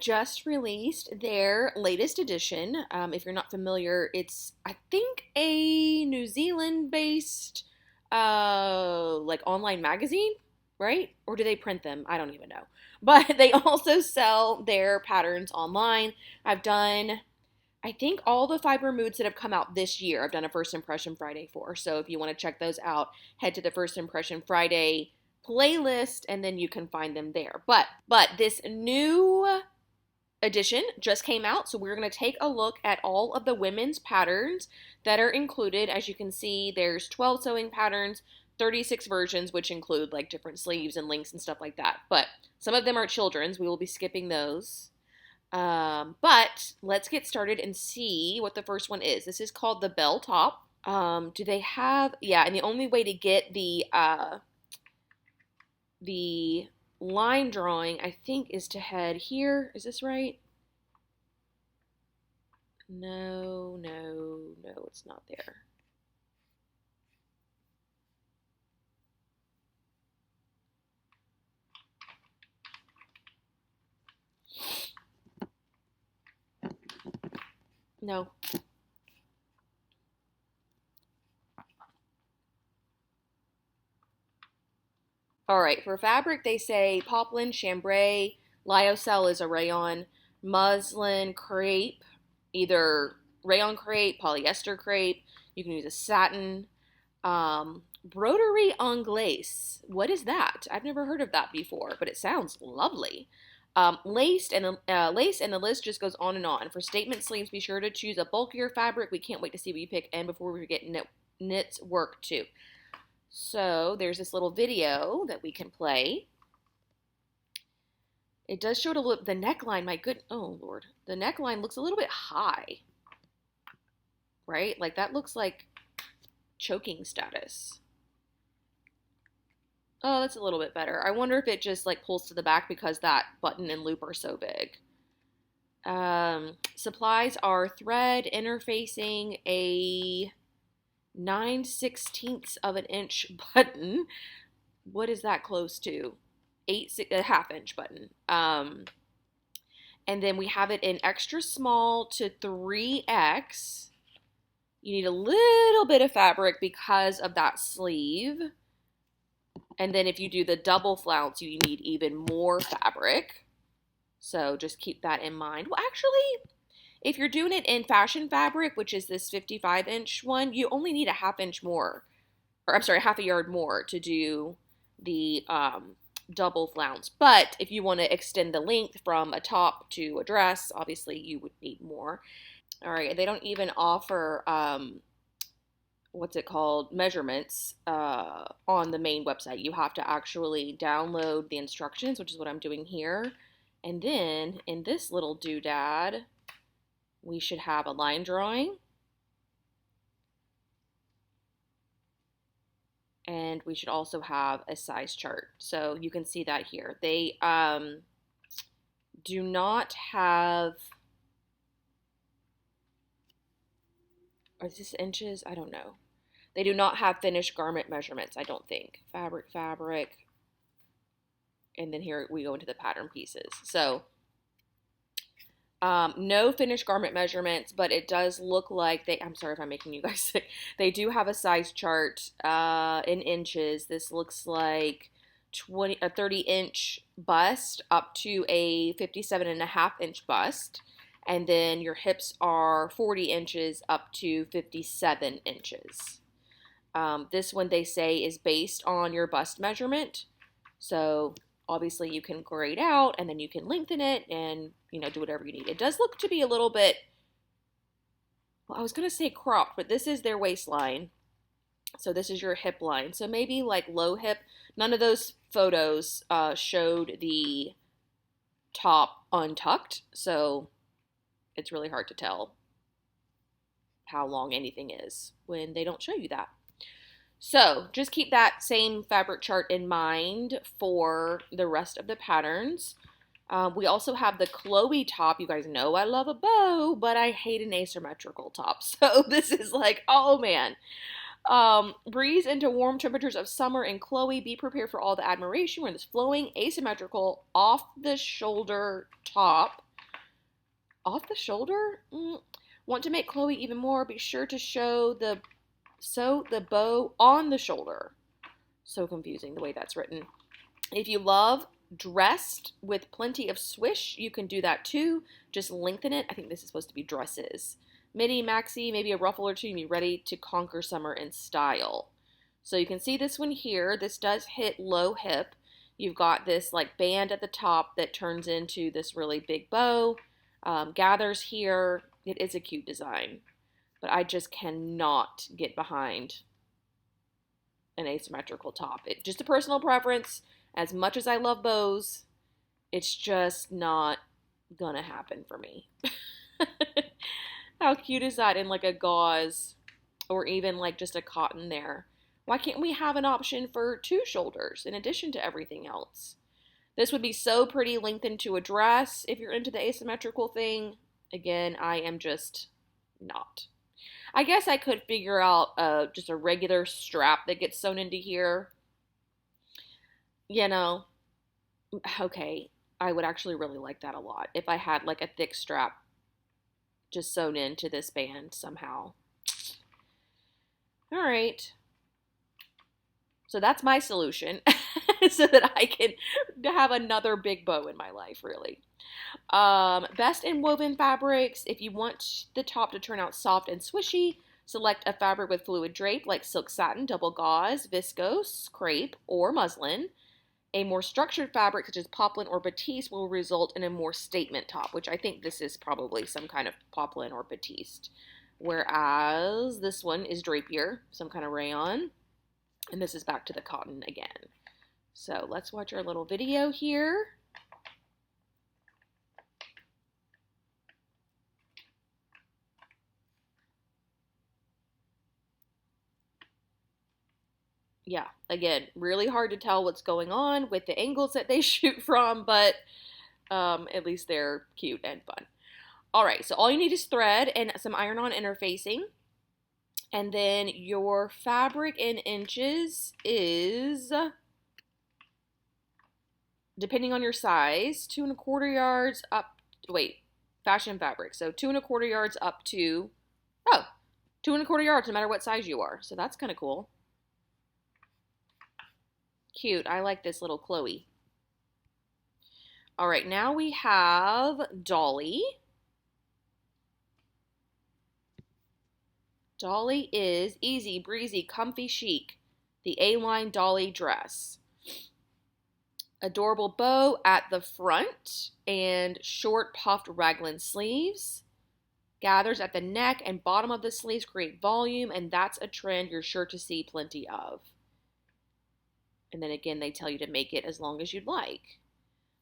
just released their latest edition. If you're not familiar, it's, I think, a New Zealand-based, like online magazine, right? Or do they print them? I don't even know. But they also sell their patterns online. I've done, I think, all the Fibre Moods that have come out this year. I've done a First Impression Friday for. So if you want to check those out, head to the First Impression Friday playlist and then you can find them there. But this new edition just came out, so we're going to take a look at all of the women's patterns that are included. As you can see, there's 12 sewing patterns, 36 versions, which include like different sleeves and links and stuff like that. But some of them are children's. We will be skipping those. But let's get started and see what the first one is. This is called the Bell Top. Do they have, yeah, and the only way to get the line drawing, I think, is to head here. Is this right? No, it's not there. No. All right, for fabric, they say poplin, chambray, lyocell is a rayon, muslin, crepe, either rayon crepe, polyester crepe. You can use a satin, broderie anglaise. What is that? I've never heard of that before, but it sounds lovely. Lace and the list just goes on and on. For statement sleeves, be sure to choose a bulkier fabric. We can't wait to see what you pick, and before we forget, knits work too. So there's this little video that we can play. It does show the neckline. My good, oh Lord, the neckline looks a little bit high, right? Like that looks like choking status. Oh, that's a little bit better. I wonder if it just like pulls to the back because that button and loop are so big. Supplies are thread, interfacing, a 9/16 of an inch button. What is that close to? A half-inch button. And then we have it in extra small to 3X. You need a little bit of fabric because of that sleeve. And then if you do the double flounce, you need even more fabric. So just keep that in mind. Well, actually, if you're doing it in fashion fabric, which is this 55-inch one, you only need a half-inch more, or I'm sorry, half a yard more to do the double flounce. But if you want to extend the length from a top to a dress, obviously you would need more. All right, they don't even offer, what's it called, measurements on the main website. You have to actually download the instructions, which is what I'm doing here. And then in this little doodad, we should have a line drawing. And we should also have a size chart. So you can see that here. They do not have, are this inches? I don't know. They do not have finished garment measurements, I don't think. Fabric. And then here we go into the pattern pieces. So no finished garment measurements, but it does look like they, I'm sorry if I'm making you guys sick. They do have a size chart in inches. This looks like a 30-inch bust up to a 57.5-inch bust. And then your hips are 40 inches up to 57 inches. This one they say is based on your bust measurement. So obviously you can grade out and then you can lengthen it and, you know, do whatever you need. It does look to be a little bit, well, I was going to say cropped, but this is their waistline. So this is your hip line. So maybe like low hip. None of those photos showed the top untucked. So it's really hard to tell how long anything is when they don't show you that. So just keep that same fabric chart in mind for the rest of the patterns. We also have the Chloe top. You guys know I love a bow, but I hate an asymmetrical top. So this is like, oh man. Breeze into warm temperatures of summer in Chloe. Be prepared for all the admiration. We're in this flowing, asymmetrical, off-the-shoulder top. Off the shoulder? Want to make Chloe even more? Be sure to sew the bow on the shoulder. So confusing the way that's written. If you love dressed with plenty of swish, you can do that too. Just lengthen it. I think this is supposed to be dresses. Midi, maxi, maybe a ruffle or two, and be ready to conquer summer in style. So you can see this one here. This does hit low hip. You've got this like band at the top that turns into this really big bow. Gathers here. It is a cute design, but I just cannot get behind an asymmetrical top. It's just a personal preference. As much as I love bows, it's just not gonna happen for me. How cute is that in like a gauze or even like just a cotton there? Why can't we have an option for two shoulders in addition to everything else? This would be so pretty lengthened to a dress if you're into the asymmetrical thing. Again, I am just not. I guess I could figure out just a regular strap that gets sewn into here. You know, okay, I would actually really like that a lot if I had like a thick strap just sewn into this band somehow. All right. So that's my solution so that I can have another big bow in my life, really. Best in woven fabrics. If you want the top to turn out soft and swishy, select a fabric with fluid drape like silk satin, double gauze, viscose, crepe, or muslin. A more structured fabric such as poplin or batiste will result in a more statement top, which I think this is probably some kind of poplin or batiste. Whereas this one is drapier, some kind of rayon. And this is back to the cotton again. So let's watch our little video here. Yeah, again, really hard to tell what's going on with the angles that they shoot from, but at least they're cute and fun. All right, so all you need is thread and some iron-on interfacing. And then your fabric in inches is, depending on your size, 2 1/4 yards up, wait, fashion fabric. So 2 1/4 yards up to, 2 1/4 yards no matter what size you are. So that's kind of cool. Cute. I like this little Chloe. All right, now we have Dolly. Dolly is easy, breezy, comfy, chic. The A-line Dolly dress. Adorable bow at the front and short puffed raglan sleeves. Gathers at the neck and bottom of the sleeves create volume, and that's a trend you're sure to see plenty of. And then again, they tell you to make it as long as you'd like.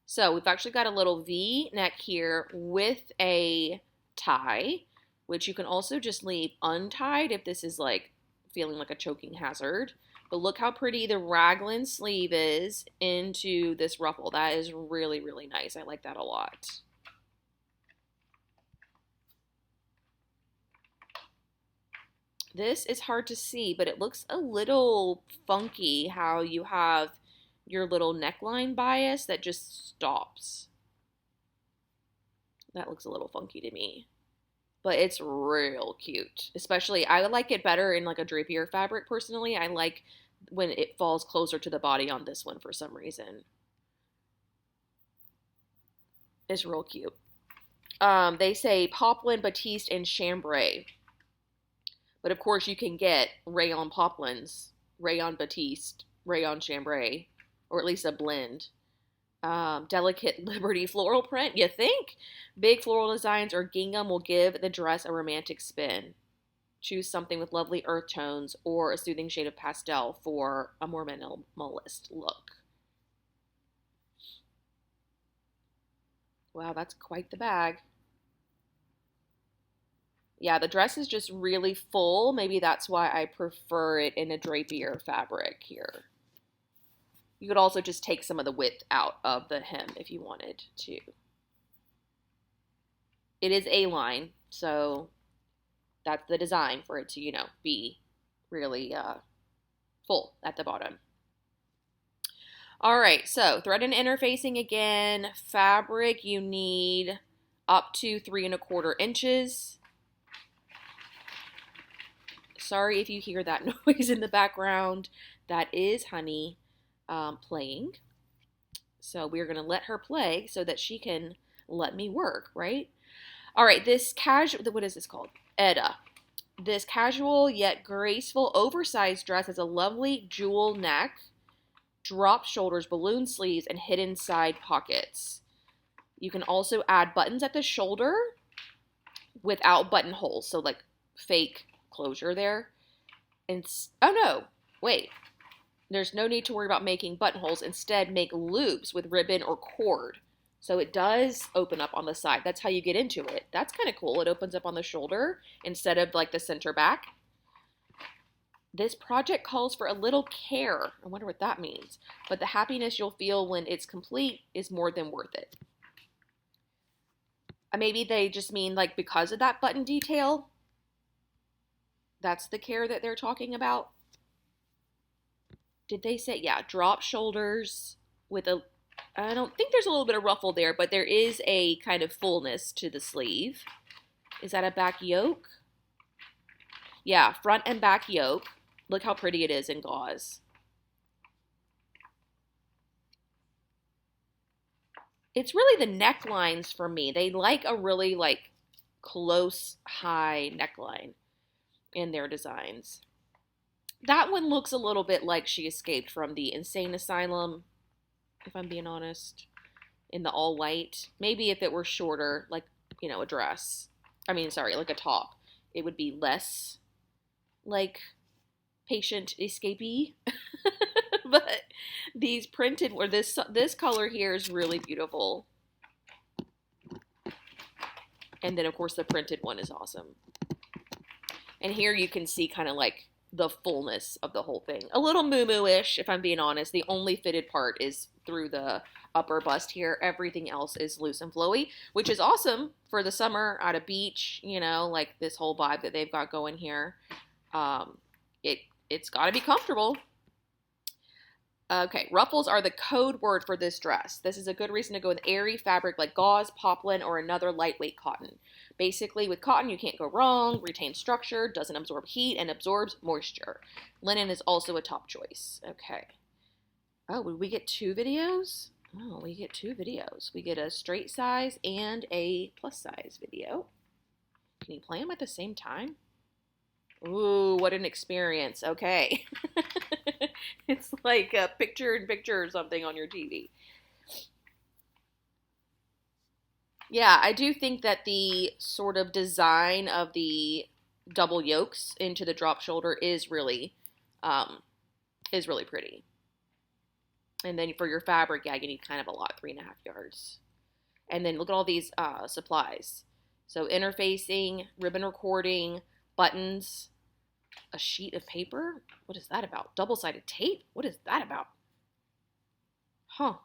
So we've actually got a little V neck here with a tie, which you can also just leave untied if this is like feeling like a choking hazard. But look how pretty the raglan sleeve is into this ruffle. That is really, really nice. I like that a lot. This is hard to see, but it looks a little funky how you have your little neckline bias that just stops. That looks a little funky to me. But it's real cute. Especially, I like it better in like a drapier fabric personally. I like when it falls closer to the body on this one for some reason. It's real cute. They say poplin, batiste, and chambray. But of course you can get rayon poplins, rayon batiste, rayon chambray, or at least a blend. Delicate Liberty floral print, you think? Big floral designs or gingham will give the dress a romantic spin. Choose something with lovely earth tones or a soothing shade of pastel for a more minimalist look. Wow, that's quite the bag. Yeah, the dress is just really full. Maybe that's why I prefer it in a drapier fabric here. You could also just take some of the width out of the hem if you wanted to. It is A-line, so that's the design for it to, you know, be really full at the bottom. All right, so thread and interfacing again. Fabric, you need up to 3¼ inches. Sorry if you hear that noise in the background. That is Honey playing. So we're going to let her play so that she can let me work, right? All right, this casual, what is this called? Edda. This casual yet graceful oversized dress has a lovely jewel neck, drop shoulders, balloon sleeves, and hidden side pockets. You can also add buttons at the shoulder without buttonholes, so like fake closure there. And oh no, wait. There's no need to worry about making buttonholes. Instead, make loops with ribbon or cord. So it does open up on the side. That's how you get into it. That's kind of cool. It opens up on the shoulder instead of like the center back. This project calls for a little care. I wonder what that means. But the happiness you'll feel when it's complete is more than worth it. Maybe they just mean like because of that button detail. That's the care that they're talking about. Did they say, yeah, drop shoulders with a, I don't think there's a little bit of ruffle there, but there is a kind of fullness to the sleeve. Is that a back yoke? Yeah, front and back yoke. Look how pretty it is in gauze. It's really the necklines for me. They like a really like close, high neckline in their designs. That one looks a little bit like she escaped from the insane asylum, if I'm being honest, in the all white. Maybe if it were shorter, like, you know, a dress. I mean, sorry, like a top. It would be less like patient escapee. But these printed, or this color here is really beautiful. And then, of course, the printed one is awesome. And here you can see kind of like the fullness of the whole thing. A little moo-moo-ish, if I'm being honest. The only fitted part is through the upper bust here. Everything else is loose and flowy, which is awesome for the summer at a beach, you know, like this whole vibe that they've got going here. It's got to be comfortable. Okay, ruffles are the code word for this dress. This is a good reason to go with airy fabric like gauze, poplin, or another lightweight cotton. Basically, with cotton, you can't go wrong. Retains structure, doesn't absorb heat, and absorbs moisture. Linen is also a top choice. Okay. Oh, would we get 2 videos? Oh, we get 2 videos. We get a straight size and a plus size video. Can you play them at the same time? Ooh, what an experience. Okay. It's like a picture-in-picture or something on your TV. Yeah, I do think that the sort of design of the double yokes into the drop shoulder is really pretty. And then for your fabric, yeah, you need kind of a lot, 3.5 yards. And then look at all these supplies. So interfacing, ribbon recording, buttons, a sheet of paper. What is that about? Double-sided tape? What is that about? Huh.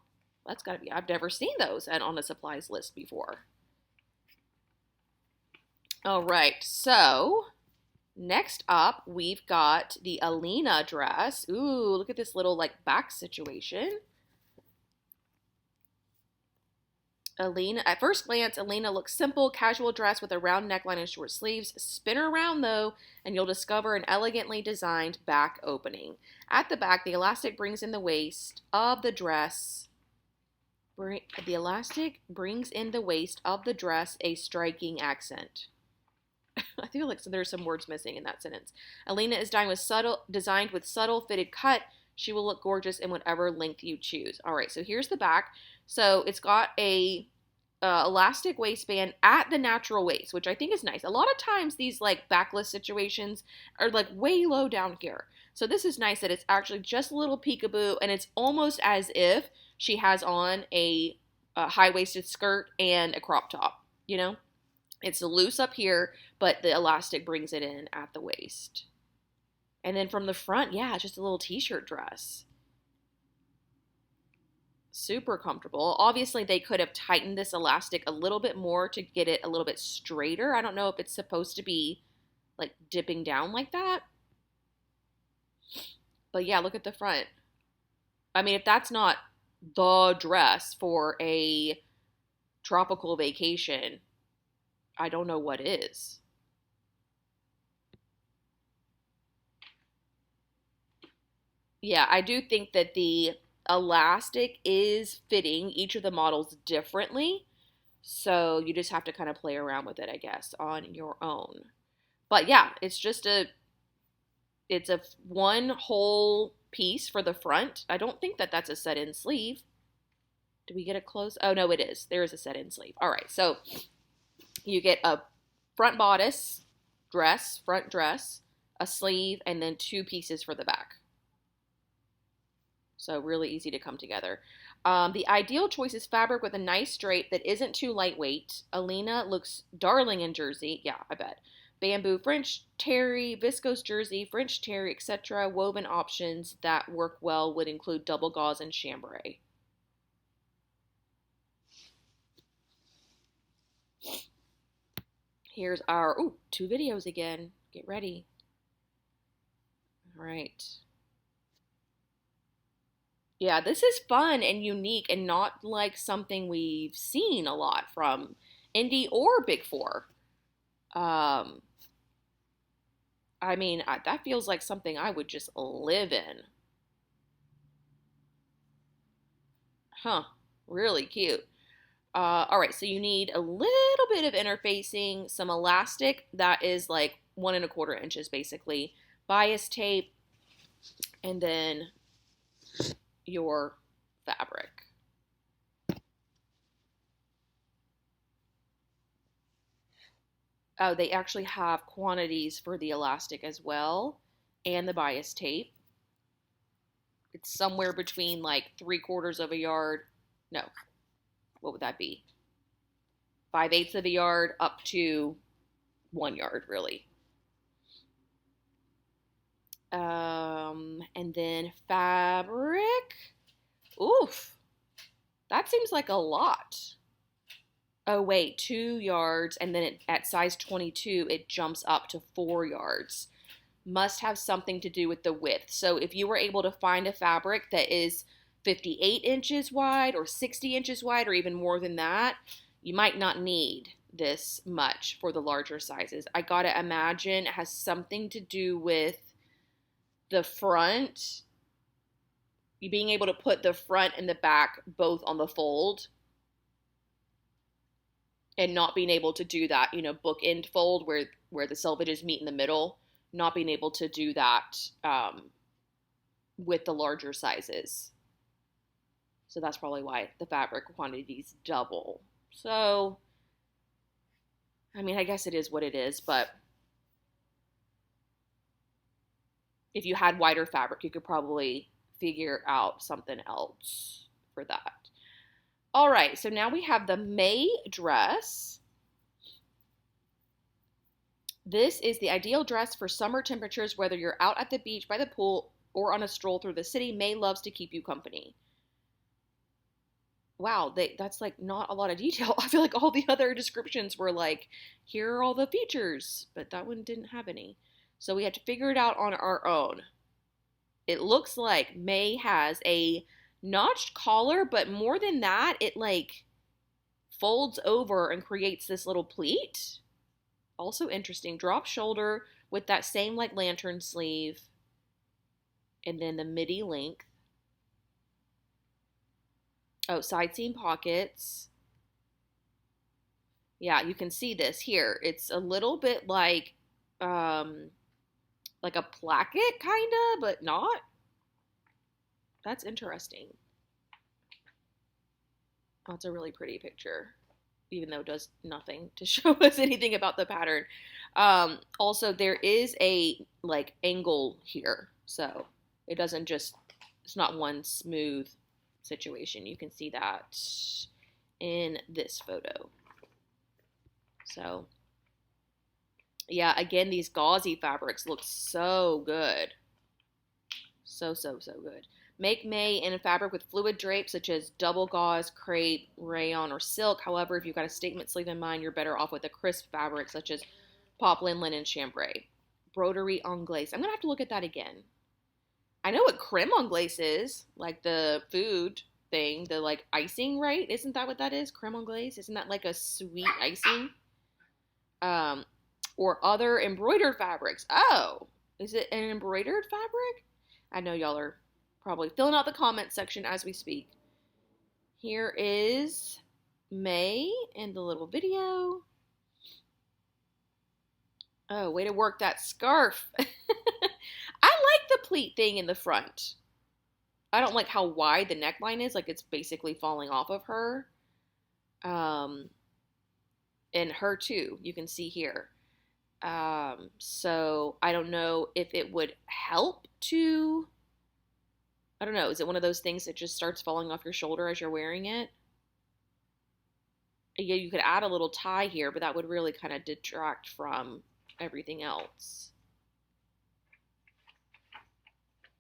That's got to be, I've never seen those on a supplies list before. All right, so next up, we've got the Alina dress. Ooh, look at this little like back situation. Alina, at first glance, Alina looks simple, casual dress with a round neckline and short sleeves. Spin her around though, and you'll discover an elegantly designed back opening. At the back, the elastic brings in the waist of the dress. The elastic brings in the waist of the dress a striking accent. I feel like there's some words missing in that sentence. Alina is designed with subtle fitted cut. She will look gorgeous in whatever length you choose. All right, so here's the back. So it's got a elastic waistband at the natural waist, which I think is nice. A lot of times these like backless situations are like way low down here. So this is nice that it's actually just a little peekaboo, and it's almost as if she has on a high-waisted skirt and a crop top, you know? It's loose up here, but the elastic brings it in at the waist. And then from the front, yeah, just a little t-shirt dress. Super comfortable. Obviously, they could have tightened this elastic a little bit more to get it a little bit straighter. I don't know if it's supposed to be like dipping down like that. But yeah, look at the front. I mean, if that's not the dress for a tropical vacation, I don't know what is. Yeah, I do think that the elastic is fitting each of the models differently. So you just have to kind of play around with it, I guess, on your own. But yeah, it's a one whole piece for the front. I don't think that that's a set-in sleeve. Do we get it close? Oh, no, it is. There is a set-in sleeve. All right, so you get a front bodice, front dress, a sleeve, and then two pieces for the back. So really easy to come together. The ideal choice is fabric with a nice drape that isn't too lightweight. Alina looks darling in jersey. Yeah, I bet. Bamboo, French terry, viscose jersey, French terry, etc. Woven options that work well would include double gauze and chambray. Here's our, two videos again. Get ready. All right. Yeah, this is fun and unique and not like something we've seen a lot from Indie or Big Four. I mean, that feels like something I would just live in. Huh, really cute. All right, so you need a little bit of interfacing, some elastic that is like 1¼ inches basically, bias tape, and then your fabric. Oh, they actually have quantities for the elastic as well and the bias tape. It's somewhere between like 3/4 of a yard. No, what would that be? 5/8 of a yard up to 1 yard, really. And then fabric. Oof, that seems like a lot. Oh, wait, 2 yards, and then at size 22, it jumps up to 4 yards. Must have something to do with the width. So if you were able to find a fabric that is 58 inches wide or 60 inches wide or even more than that, you might not need this much for the larger sizes. I gotta imagine it has something to do with the front, you being able to put the front and the back both on the fold and not being able to do that, bookend fold where the selvages meet in the middle, not being able to do that with the larger sizes. So that's probably why the fabric quantities double. So, I mean, I guess it is what it is, but if you had wider fabric, you could probably figure out something else for that. All right, so now we have the May dress. This is the ideal dress for summer temperatures, whether you're out at the beach, by the pool, or on a stroll through the city. May loves to keep you company. Wow, that's like not a lot of detail. I feel like all the other descriptions were like, here are all the features, but that one didn't have any. So we had to figure it out on our own. It looks like May has a notched collar, but more than that, it like folds over and creates this little pleat. Also interesting. Drop shoulder with that same like lantern sleeve. And then the midi length. Oh, side seam pockets. Yeah, you can see this here. It's a little bit like a placket kinda, but not. That's interesting. Oh, it's a really pretty picture, even though it does nothing to show us anything about the pattern. Also, there is a like angle here, so it doesn't just, it's not one smooth situation. You can see that in this photo. So, yeah, again, these gauzy fabrics look so good. So good. Make May in a fabric with fluid drape such as double gauze, crepe, rayon, or silk. However, if you've got a statement sleeve in mind, you're better off with a crisp fabric such as poplin, linen, chambray. Broderie anglaise. I'm going to have to look at that again. I know what creme anglaise is, like the food thing, the like icing, right? Isn't that what that is? Creme anglaise? Isn't that like a sweet icing? Um, or other embroidered fabrics. Oh, is it an embroidered fabric? I know y'all are probably filling out the comment section as we speak. Here is May in the little video. Oh, way to work that scarf. I like the pleat thing in the front. I don't like how wide the neckline is, like it's basically falling off of her. And her too, you can see here. So I don't know if it would help to, I don't know, is it one of those things that just starts falling off your shoulder as you're wearing it? Yeah, you could add a little tie here, but that would really kind of detract from everything else.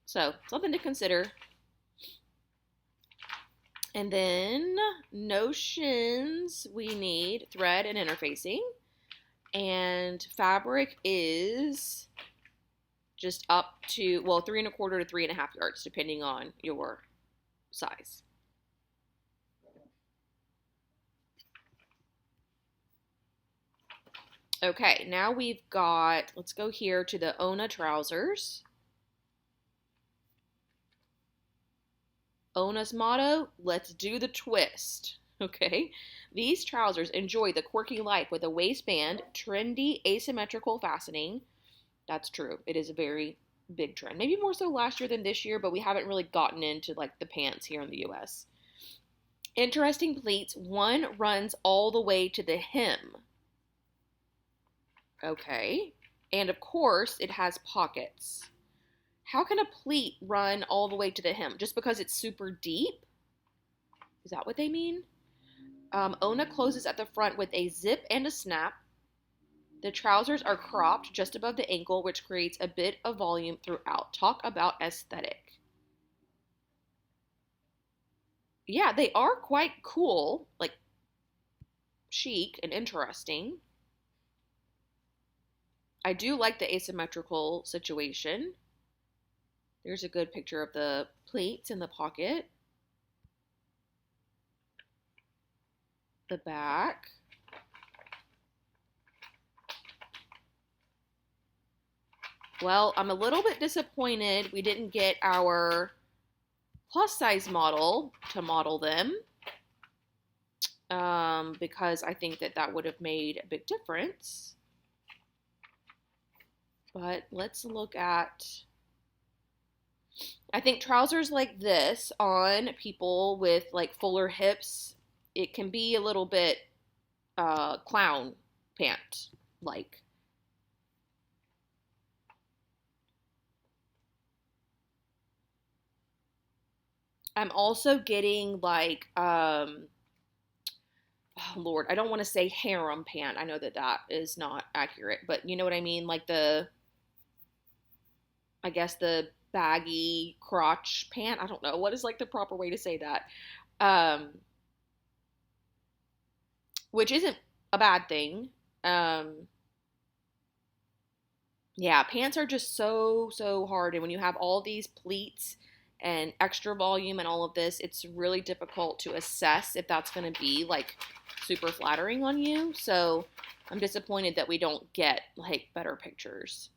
So, something to consider. And then notions, we need thread and interfacing. And fabric is just up to, well, 3 1/4 to 3 1/2 yards, depending on your size. Okay, now we've got, let's go here to the Ona trousers. Ona's motto, let's do the twist. Okay, these trousers enjoy the quirky life with a waistband, trendy asymmetrical fastening. That's true. It is a very big trend. Maybe more so last year than this year, but we haven't really gotten into like the pants here in the US. Interesting pleats. One runs all the way to the hem. Okay. And of course, it has pockets. How can a pleat run all the way to the hem? Just because it's super deep? Is that what they mean? Ona closes at the front with a zip and a snap. The trousers are cropped just above the ankle, which creates a bit of volume throughout. Talk about aesthetic. Yeah, they are quite cool, like chic and interesting. I do like the asymmetrical situation. There's a good picture of the pleats in the pocket. The back. Well, I'm a little bit disappointed we didn't get our plus size model to model them, because I think that would have made a big difference. But let's look at, I think trousers like this on people with like fuller hips, it can be a little bit clown pant like. I'm also getting like, oh Lord, I don't want to say harem pant. I know that is not accurate, but you know what I mean? Like I guess the baggy crotch pant. I don't know. What is like the proper way to say that? Which isn't a bad thing. Yeah, pants are just so hard. And when you have all these pleats and extra volume and all of this, it's really difficult to assess if that's going to be like super flattering on you. So I'm disappointed that we don't get like better pictures.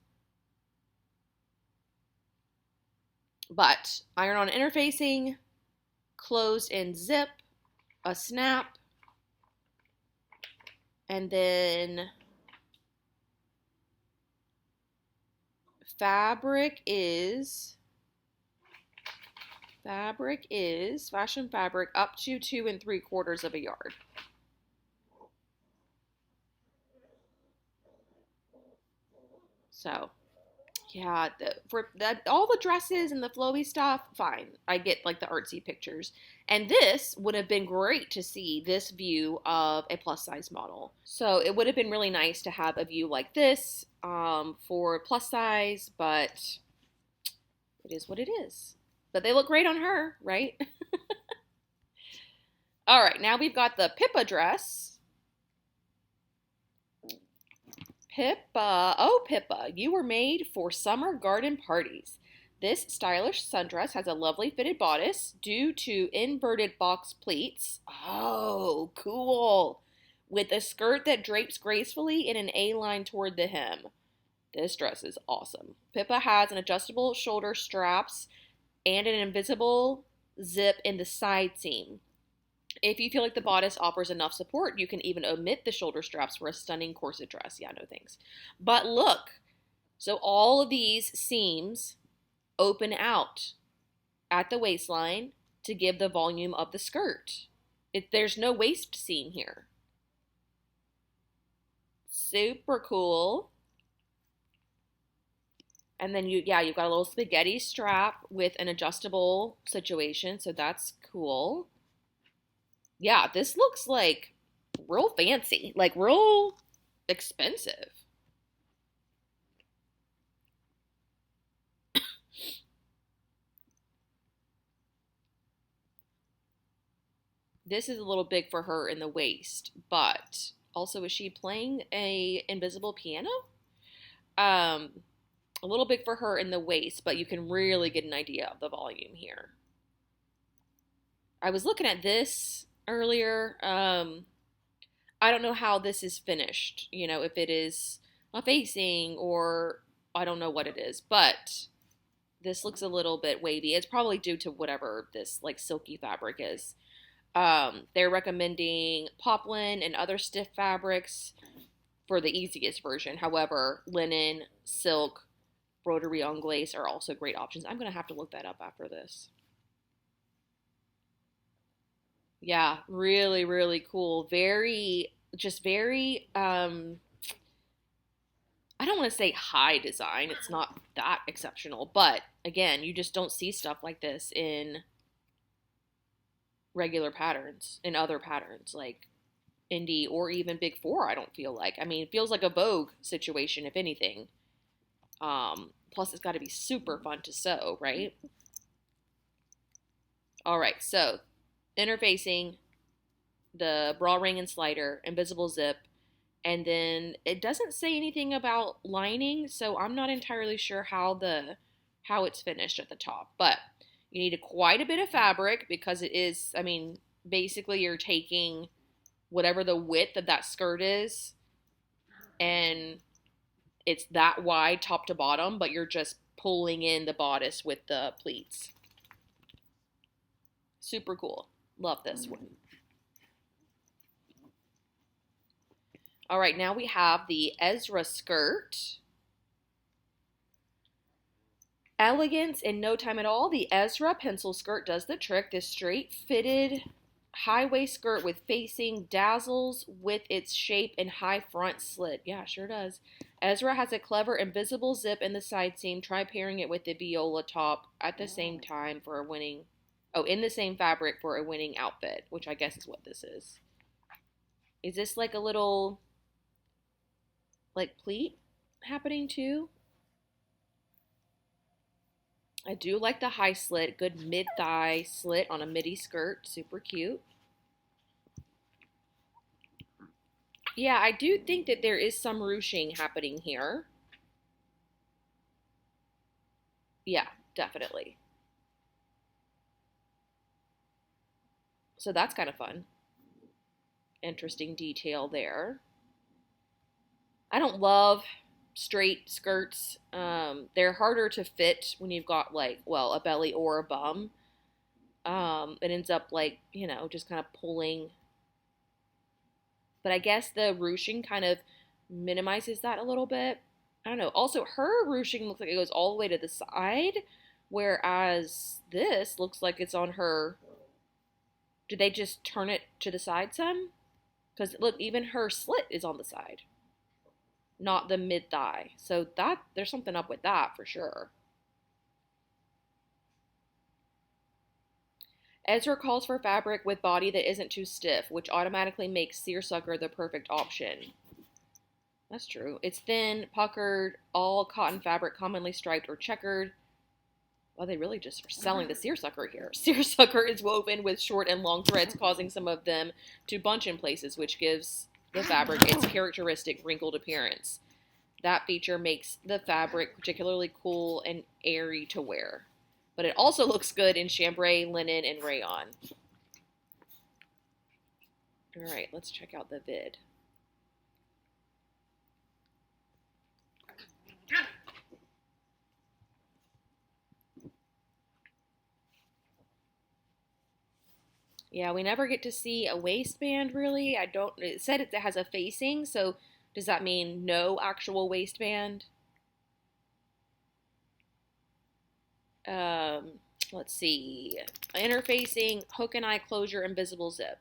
But iron on interfacing, closed and zip, a snap, and then fabric is fashion fabric up to 2 3/4 yards. So yeah, for that, all the dresses and the flowy stuff, fine. I get like the artsy pictures. And this would have been great to see this view of a plus size model. So it would have been really nice to have a view like this for plus size, but it is what it is. But they look great on her, right? All right, now we've got the Pippa dress. Pippa, oh Pippa, you were made for summer garden parties. This stylish sundress has a lovely fitted bodice due to inverted box pleats. Oh, cool. with a skirt that drapes gracefully in an A line toward the hem. This dress is awesome. Pippa has an adjustable shoulder straps and an invisible zip in the side seam. If you feel like the bodice offers enough support, you can even omit the shoulder straps for a stunning corset dress. Yeah, no thanks. But look, so all of these seams open out at the waistline to give the volume of the skirt. There's no waist seam here. Super cool. And then you've got a little spaghetti strap with an adjustable situation, so that's cool. Yeah, this looks like real fancy, like real expensive. This is a little big for her in the waist, but also, is she playing a invisible piano? A little big for her in the waist, but you can really get an idea of the volume here. I was looking at this earlier. I don't know how this is finished, if it is a facing or I don't know what it is, but this looks a little bit wavy. It's probably due to whatever this like silky fabric is. They're recommending poplin and other stiff fabrics for the easiest version. However, linen, silk, broderie anglaise are also great options. I'm going to have to look that up after this. Yeah, really, really cool. Very, I don't want to say high design. It's not that exceptional. But again, you just don't see stuff like this in regular patterns, in other patterns like indie or even big four, I don't feel like. I mean, it feels like a Vogue situation, if anything. Plus, it's got to be super fun to sew, right? All right, so interfacing, the bra ring and slider, invisible zip, and then it doesn't say anything about lining, so I'm not entirely sure how it's finished at the top. But you need quite a bit of fabric because it is, I mean, basically you're taking whatever the width of that skirt is, and it's that wide top to bottom, but you're just pulling in the bodice with the pleats. Super cool. Love this one. All right, now we have the Ezra skirt. Elegance in no time at all. The Ezra pencil skirt does the trick. This straight fitted high waist skirt with facing dazzles with its shape and high front slit. Yeah, sure does. Ezra has a clever invisible zip in the side seam. Try pairing it with the Viola top at the same time for a winning, in the same fabric for a winning outfit, which I guess is what this is. Is this like a little, like, pleat happening too? I do like the high slit, good mid-thigh slit on a midi skirt, super cute. Yeah, I do think that there is some ruching happening here. Yeah, definitely. So that's kind of fun. Interesting detail there. I don't love straight skirts. They're harder to fit when you've got like, well, a belly or a bum. It ends up like, just kind of pulling. But I guess the ruching kind of minimizes that a little bit. I don't know. Also, her ruching looks like it goes all the way to the side, whereas this looks like it's on her. Did they just turn it to the side some? Because look, even her slit is on the side, not the mid thigh. So there's something up with that for sure. Ezra calls for fabric with body that isn't too stiff, which automatically makes seersucker the perfect option. That's true. It's thin, puckered, all cotton fabric, commonly striped or checkered. Well, they really just are selling the seersucker here. Seersucker is woven with short and long threads, causing some of them to bunch in places, which gives the fabric its characteristic wrinkled appearance. That feature makes the fabric particularly cool and airy to wear. But it also looks good in chambray, linen, and rayon. All right, let's check out the vid. Yeah, we never get to see a waistband really. It said it has a facing, so does that mean no actual waistband? Um, let's see. Interfacing, hook and eye closure, invisible zip.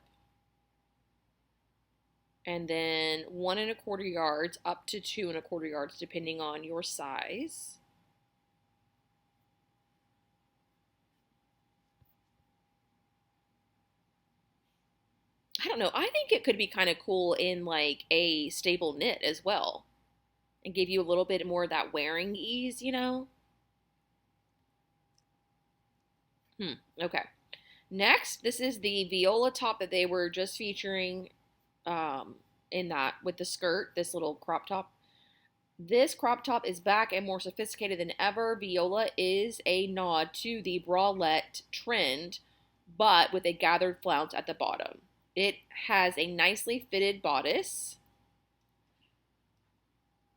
And then 1¼ yards up to 2¼ yards, depending on your size. I don't know. I think it could be kind of cool in like a staple knit as well and give you a little bit more of that wearing ease, you know? Okay. Next, this is the Viola top that they were just featuring in that with the skirt, this little crop top. This crop top is back and more sophisticated than ever. Viola is a nod to the bralette trend, but with a gathered flounce at the bottom. It has a nicely fitted bodice,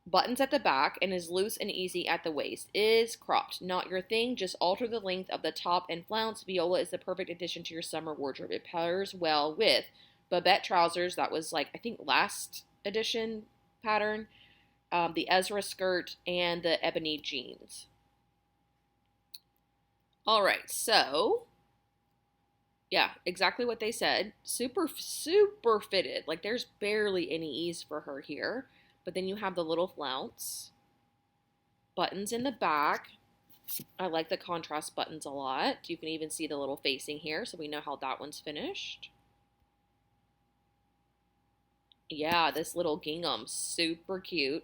buttons at the back, and is loose and easy at the waist. Is cropped. Not your thing, just alter the length of the top and flounce. Viola is the perfect addition to your summer wardrobe. It pairs well with Babette trousers. That was like, I think, last edition pattern. The Ezra skirt, and the ebony jeans. All right, so yeah, exactly what they said. Super, super fitted. Like there's barely any ease for her here. But then you have the little flounce. Buttons in the back. I like the contrast buttons a lot. You can even see the little facing here, so we know how that one's finished. Yeah, this little gingham, super cute.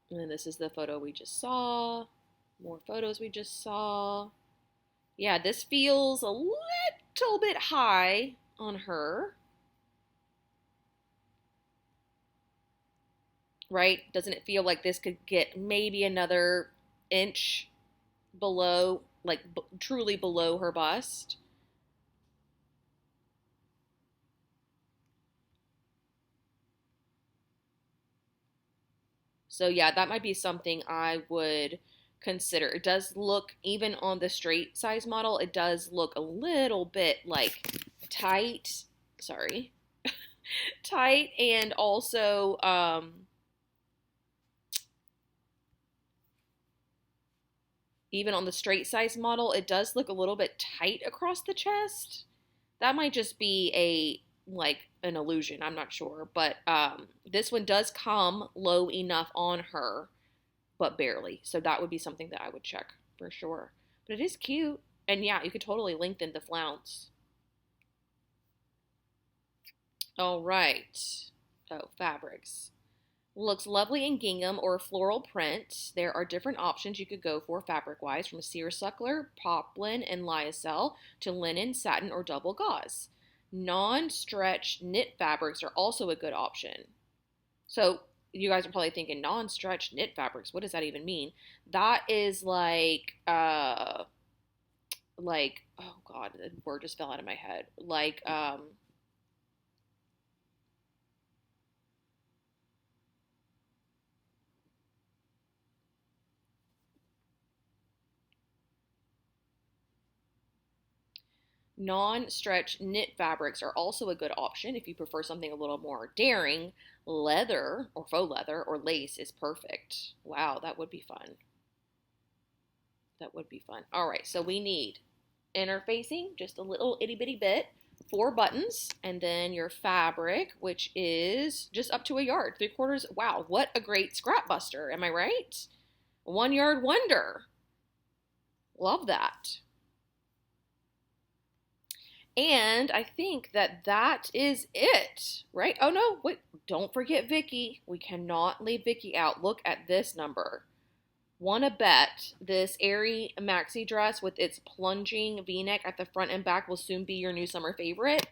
And then this is the photo we just saw. More photos we just saw. Yeah, this feels a little bit high on her. Right? Doesn't it feel like this could get maybe another inch below, like truly below her bust? So yeah, that might be something I would consider. It does look, even on the straight size model, it does look a little bit like tight. Sorry. Tight, and also even on the straight size model, it does look a little bit tight across the chest. That might just be an illusion. I'm not sure, but this one does come low enough on her, but barely. So that would be something that I would check for sure. But it is cute, and yeah, you could totally lengthen the flounce. All right. Oh, fabrics. Looks lovely in gingham or floral print. There are different options you could go for fabric-wise, from seersucker, poplin, and lyocell to linen, satin, or double gauze. Non-stretch knit fabrics are also a good option. So you guys are probably thinking, non-stretch knit fabrics, what does that even mean? That is like oh god, the word just fell out of my head. Non-stretch knit fabrics are also a good option if you prefer something a little more daring. Leather or faux leather or lace is perfect. Wow, that would be fun. That would be fun. All right, so we need interfacing, just a little itty bitty bit, 4 buttons, and then your fabric, which is just up to a yard, 3/4. Wow, what a great scrap buster. Am I right? 1 yard wonder. Love that. And I think that that is it, right? Oh no, wait, don't forget Vicky. We cannot leave Vicky out. Look at this number. Wanna bet this airy maxi dress with its plunging v-neck at the front and back will soon be your new summer favorite?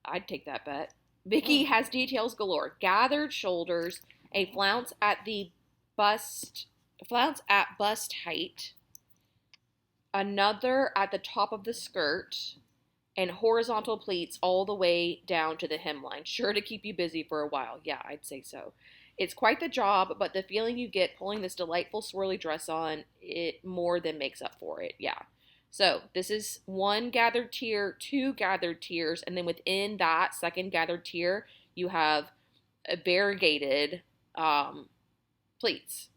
I'd take that bet. Vicky has details galore. Gathered shoulders, a flounce at the flounce at bust height, another at the top of the skirt, and horizontal pleats all the way down to the hemline. Sure to keep you busy for a while. Yeah, I'd say so. It's quite the job, but the feeling you get pulling this delightful swirly dress on, it more than makes up for it. Yeah. So this is one gathered tier, two gathered tiers, and then within that second gathered tier, you have variegated pleats,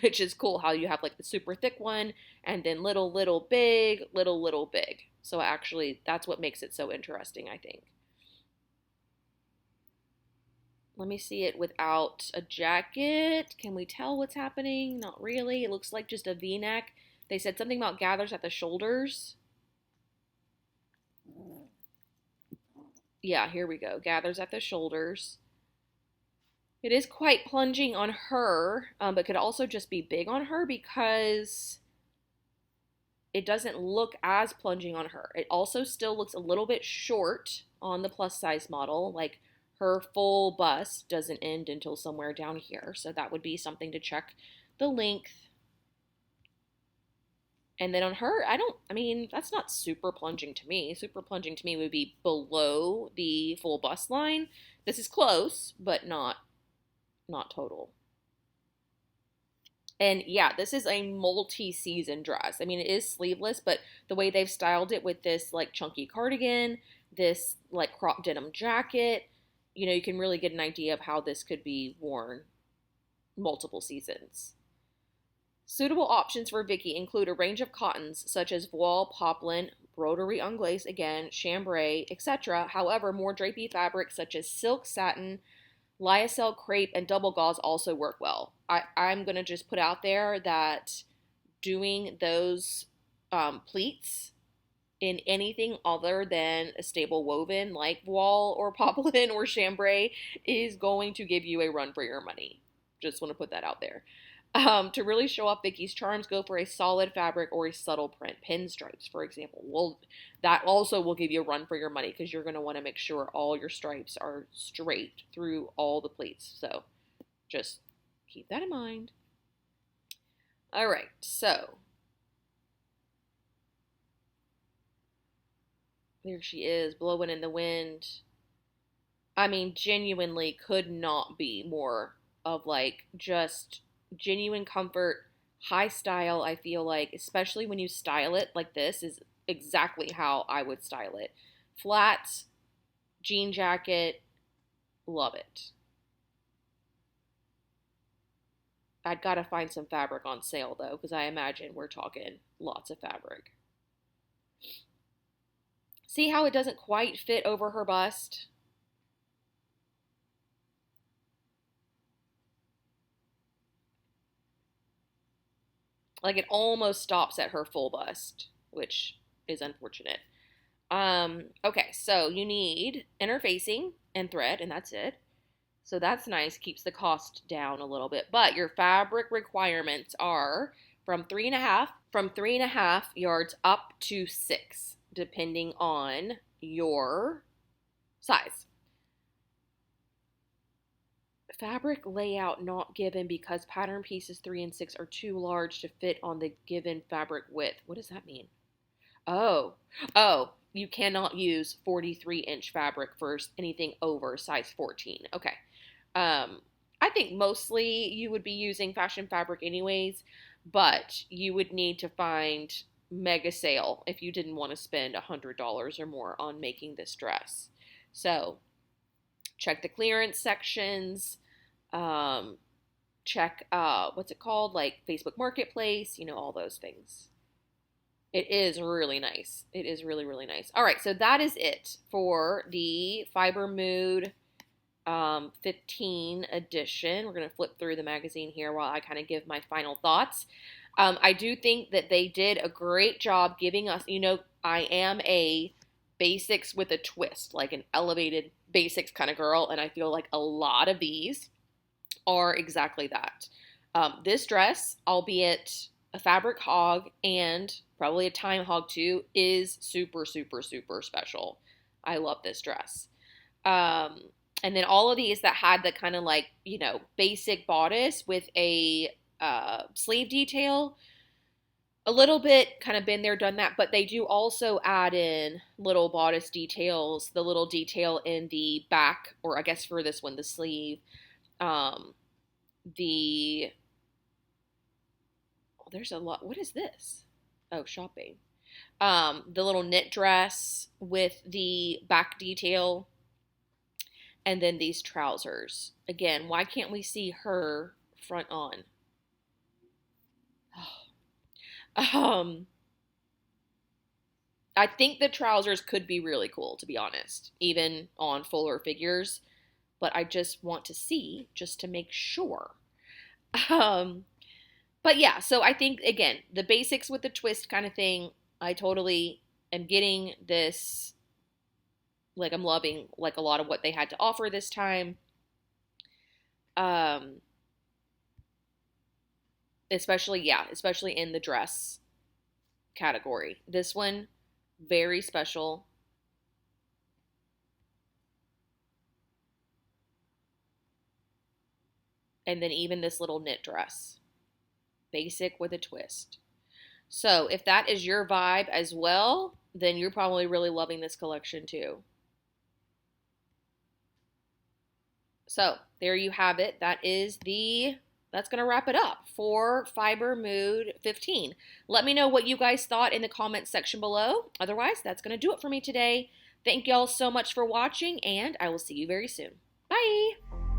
which is cool how you have like the super thick one and then little, little, big, little, little, big. So actually, that's what makes it so interesting, I think. Let me see it without a jacket. Can we tell what's happening? Not really. It looks like just a V-neck. They said something about gathers at the shoulders. Yeah, here we go. Gathers at the shoulders. It is quite plunging on her, but could also just be big on her because it doesn't look as plunging on her. It also still looks a little bit short on the plus size model. Like her full bust doesn't end until somewhere down here. So that would be something to check the length. And then on her, that's not super plunging to me. Super plunging to me would be below the full bust line. This is close, but not total. And yeah, this is a multi-season dress. I mean, it is sleeveless, but the way they've styled it with this like chunky cardigan, this like crop denim jacket, you can really get an idea of how this could be worn multiple seasons. Suitable options for Vicky include a range of cottons such as voile, poplin, broderie anglaise, again, chambray, etc. However, more drapey fabrics such as silk, satin, lyocell, crepe, and double gauze also work well. I'm going to just put out there that doing those pleats in anything other than a stable woven like voile or poplin or chambray is going to give you a run for your money. Just want to put that out there. To really show off Vicky's charms, go for a solid fabric or a subtle print. Pinstripes, for example. Well, that also will give you a run for your money because you're going to want to make sure all your stripes are straight through all the pleats. So just keep that in mind. All right, so there she is, blowing in the wind. I mean, genuinely could not be more of like just genuine comfort, high style. I feel like, especially when you style it like this, is exactly how I would style it. Flats, jean jacket, love it. I'd gotta find some fabric on sale though, because I imagine we're talking lots of fabric. See how it doesn't quite fit over her bust? Like it almost stops at her full bust, which is unfortunate. Okay, so you need interfacing and thread, and that's it. So that's nice, keeps the cost down a little bit. But your fabric requirements are from 3.5 yards up to 6, depending on your size. Fabric layout not given because pattern pieces 3 and 6 are too large to fit on the given fabric width. What does that mean? Oh, you cannot use 43-inch fabric for anything over size 14. Okay. I think mostly you would be using fashion fabric anyways, but you would need to find mega sale if you didn't want to spend $100 or more on making this dress. So check the clearance sections, check, what's it called? Like Facebook Marketplace, all those things. It is really nice. It is really, really nice. All right, so that is it for the Fibre Mood 15 edition. We're going to flip through the magazine here while I kind of give my final thoughts. I do think that they did a great job giving us, I am a basics with a twist, like an elevated basics kind of girl, and I feel like a lot of these are exactly that. This dress, albeit a fabric hog and probably a time hog too, is super, super, super special. I love this dress. And then all of these that had the kind of like, basic bodice with a sleeve detail, a little bit kind of been there, done that, but they do also add in little bodice details, the little detail in the back, or I guess for this one, the sleeve, um, the, oh, there's a lot, what is this? Oh, shopping. The little knit dress with the back detail, and then these trousers. Again, why can't we see her front on? Um, I think the trousers could be really cool, to be honest, even on fuller figures, but I just want to see just to make sure. Um, but yeah, so I think, again, the basics with the twist kind of thing, I totally am getting this. Like, I'm loving, like, a lot of what they had to offer this time. Um, especially, yeah, especially in the dress category. This one, very special. And then even this little knit dress. Basic with a twist. So if that is your vibe as well, then you're probably really loving this collection too. So there you have it. That's going to wrap it up for Fibre Mood 15. Let me know what you guys thought in the comments section below. Otherwise, that's going to do it for me today. Thank y'all so much for watching, and I will see you very soon. Bye!